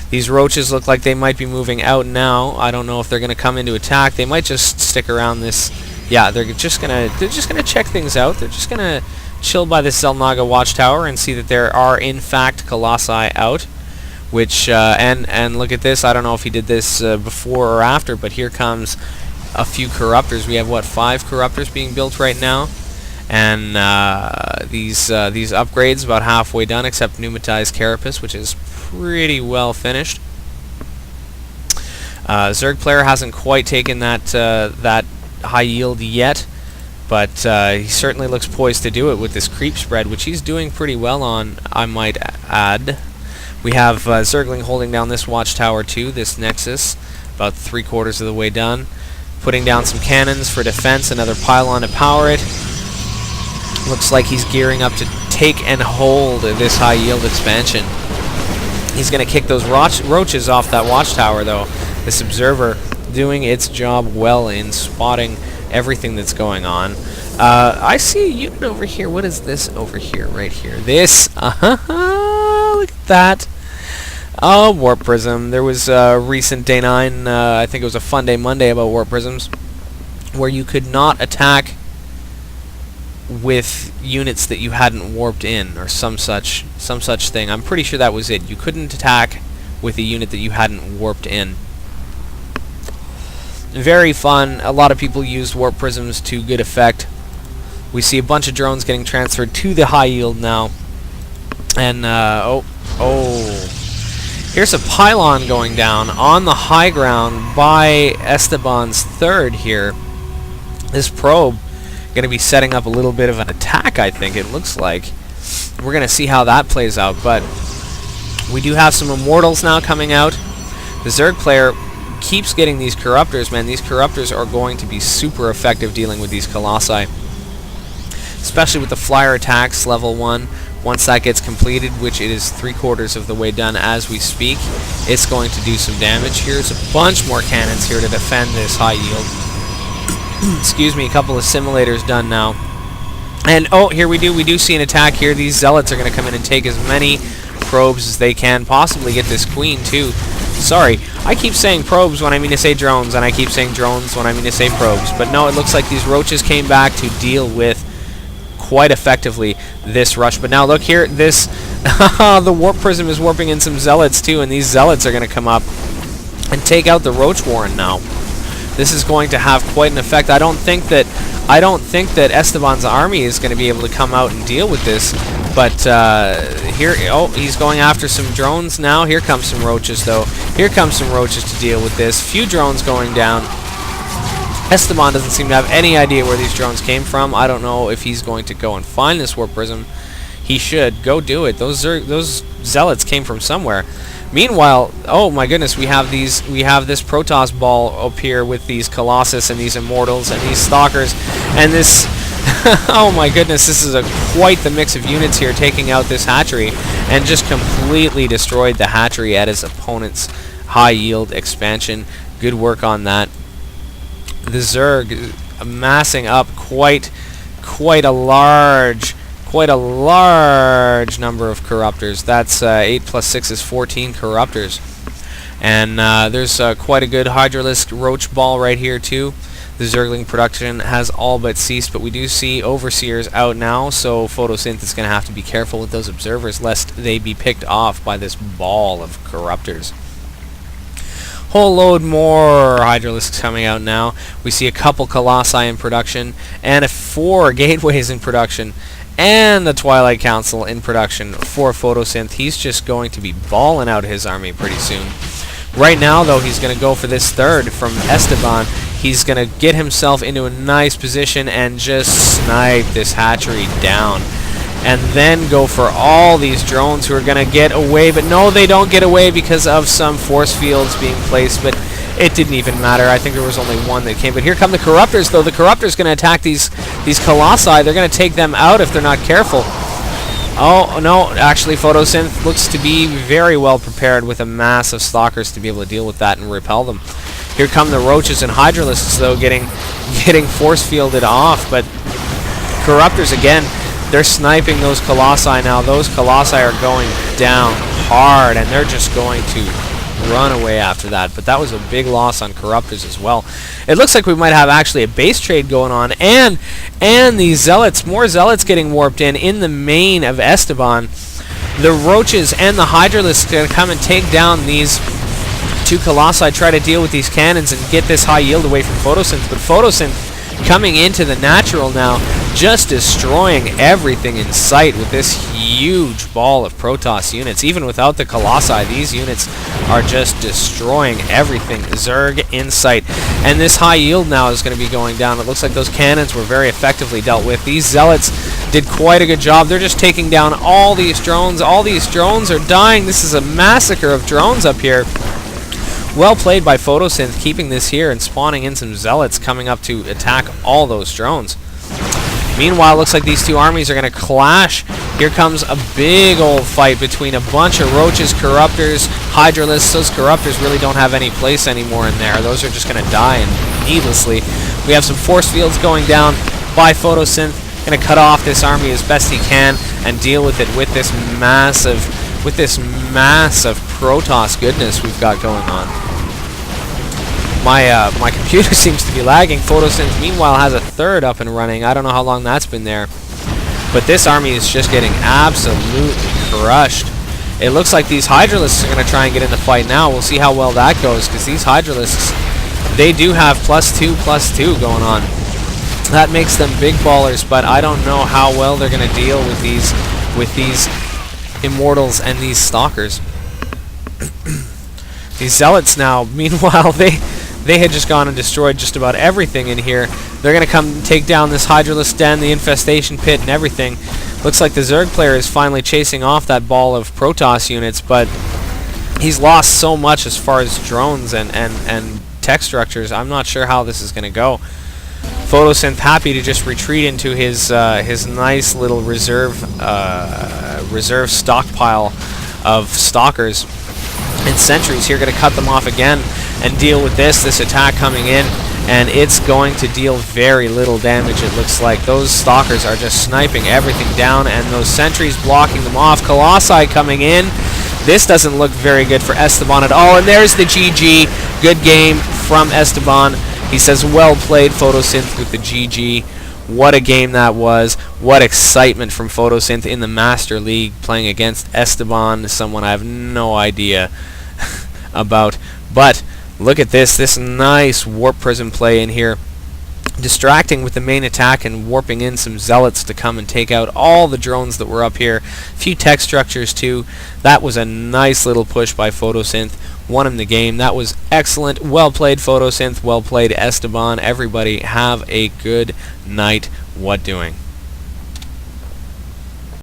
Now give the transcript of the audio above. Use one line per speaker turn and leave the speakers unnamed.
These roaches look like they might be moving out now. I don't know if they're going to come into attack. They might just stick around this. Yeah, they're just gonna check things out. They're just gonna chill by this Xel'Naga watchtower and see that there are in fact colossi out. Which and look at this. I don't know if he did this before or after, but here comes a few corruptors. We have what, 5 corruptors being built right now, and these upgrades about halfway done, except pneumatized carapace, which is pretty well finished. Zerg player hasn't quite taken that high yield yet, but he certainly looks poised to do it with this creep spread, which he's doing pretty well on, I might add. We have Zergling holding down this watchtower too, this nexus, about 3/4 of the way done. Putting down some cannons for defense, another pylon to power it. Looks like he's gearing up to take and hold this high yield expansion. He's going to kick those roaches off that watchtower though. This observer doing its job well in spotting everything that's going on. I see a unit over here. What is this over here, right here? This, look at that. Oh, Warp Prism. There was a recent Day 9, I think it was a Fun Day Monday about Warp Prisms, where you could not attack with units that you hadn't warped in, or some such thing. I'm pretty sure that was it. You couldn't attack with a unit that you hadn't warped in. Very fun. A lot of people used Warp Prisms to good effect. We see a bunch of drones getting transferred to the high yield now. And, here's a pylon going down on the high ground by Esteban's 3rd here. This probe going to be setting up a little bit of an attack, I think it looks like. We're going to see how that plays out, but we do have some Immortals now coming out. The Zerg player keeps getting these Corruptors, man. These Corruptors are going to be super effective dealing with these Colossi, especially with the flyer attacks level 1. Once that gets completed, which it is 3/4 of the way done as we speak, it's going to do some damage. Here's a bunch more cannons here to defend this high yield. Excuse me, a couple of simulators done now. And oh, here we do see an attack here. These zealots are going to come in and take as many probes as they can, possibly get this queen too. Sorry, I keep saying probes when I mean to say drones, and I keep saying drones when I mean to say probes. But no, it looks like these roaches came back to deal with quite effectively this rush. But now look here, this the Warp Prism is warping in some zealots too, and these zealots are going to come up and take out the Roach Warren now. This is going to have quite an effect. I don't think that Esteban's army is going to be able to come out and deal with this. But here, oh, he's going after some drones now. Here comes some roaches though. Here comes some roaches to deal with this. Few drones going down. Esteban doesn't seem to have any idea where these drones came from. I don't know if he's going to go and find this Warp Prism. He should. Go do it. Those zealots came from somewhere. Meanwhile, oh my goodness, we have this Protoss ball up here with these Colossus and these Immortals and these Stalkers and this oh my goodness, this is quite the mix of units here taking out this hatchery, and just completely destroyed the hatchery at his opponent's high yield expansion. Good work on that. The Zerg amassing up quite a large number of Corruptors. That's 8 plus 6 is 14 Corruptors. And there's quite a good Hydralisk Roach Ball right here too. The Zergling production has all but ceased, but we do see Overseers out now, so PhotoSynth is going to have to be careful with those observers lest they be picked off by this ball of Corruptors. Whole load more Hydralisks coming out now. We see a couple Colossi in production, and 4 Gateways in production, and the Twilight Council in production for PhotoSynth. He's just going to be balling out his army pretty soon. Right now, though, he's going to go for this 3rd from Esteban. He's going to get himself into a nice position and just snipe this hatchery down. And then go for all these drones who are going to get away. But no, they don't get away because of some force fields being placed. But it didn't even matter. I think there was only one that came. But here come the Corruptors, though. The Corruptors going to attack these Colossi. They're going to take them out if they're not careful. Oh, no. Actually, PhotoSynth looks to be very well prepared with a mass of Stalkers to be able to deal with that and repel them. Here come the Roaches and Hydralisks, though, getting force fielded off. But Corruptors, again, they're sniping those Colossi now. Those Colossi are going down hard, and they're just going to run away after that. But that was a big loss on Corruptors as well. It looks like we might have actually a base trade going on, and these Zealots, more Zealots getting warped in the main of Esteban. The Roaches and the Hydralisks are going to come and take down these two Colossi, try to deal with these cannons and get this high yield away from PhotoSynth. But PhotoSynth coming into the natural now, just destroying everything in sight with this huge ball of Protoss units. Even without the Colossi, these units are just destroying everything. Zerg in sight. And this high yield now is going to be going down. It looks like those cannons were very effectively dealt with. These Zealots did quite a good job. They're just taking down all these drones. All these drones are dying. This is a massacre of drones up here. Well played by PhotoSynth, keeping this here and spawning in some Zealots coming up to attack all those drones. Meanwhile, it looks like these two armies are going to clash. Here comes a big old fight between a bunch of Roaches, Corruptors, Hydralisks. Those Corruptors really don't have any place anymore in there. Those are just going to die and needlessly. We have some force fields going down by PhotoSynth. Going to cut off this army as best he can and deal with it with this massive Protoss goodness we've got going on. My computer seems to be lagging. PhotoSynth, meanwhile, has a third up and running. I don't know how long that's been there. But this army is just getting absolutely crushed. It looks like these Hydralisks are going to try and get in the fight now. We'll see how well that goes, because these Hydralisks, they do have +2/+2 going on. That makes them big ballers, but I don't know how well they're going to deal with these Immortals and these Stalkers. These Zealots now, meanwhile, they had just gone and destroyed just about everything in here. They're going to come take down this Hydralisk den, the Infestation Pit, and everything. Looks like the Zerg player is finally chasing off that ball of Protoss units, but he's lost so much as far as drones and tech structures. I'm not sure how this is going to go. PhotoSynth happy to just retreat into his nice little reserve stockpile of Stalkers and Sentries. Here, going to cut them off again and deal with this attack coming in, and it's going to deal very little damage. It looks like those Stalkers are just sniping everything down, and those Sentries blocking them off. Colossi coming in. This doesn't look very good for Esteban at all, and there's the GG. Good game from Esteban. He says, well played, PhotoSynth, with the GG. What a game that was. What excitement from PhotoSynth in the Master League playing against Esteban, someone I have no idea about. But look at this nice Warp Prism play in here. Distracting with the main attack and warping in some Zealots to come and take out all the drones that were up here. A few tech structures too. That was a nice little push by PhotoSynth. Won him the game. That was excellent. Well played, PhotoSynth. Well played, Esteban. Everybody have a good night. What doing?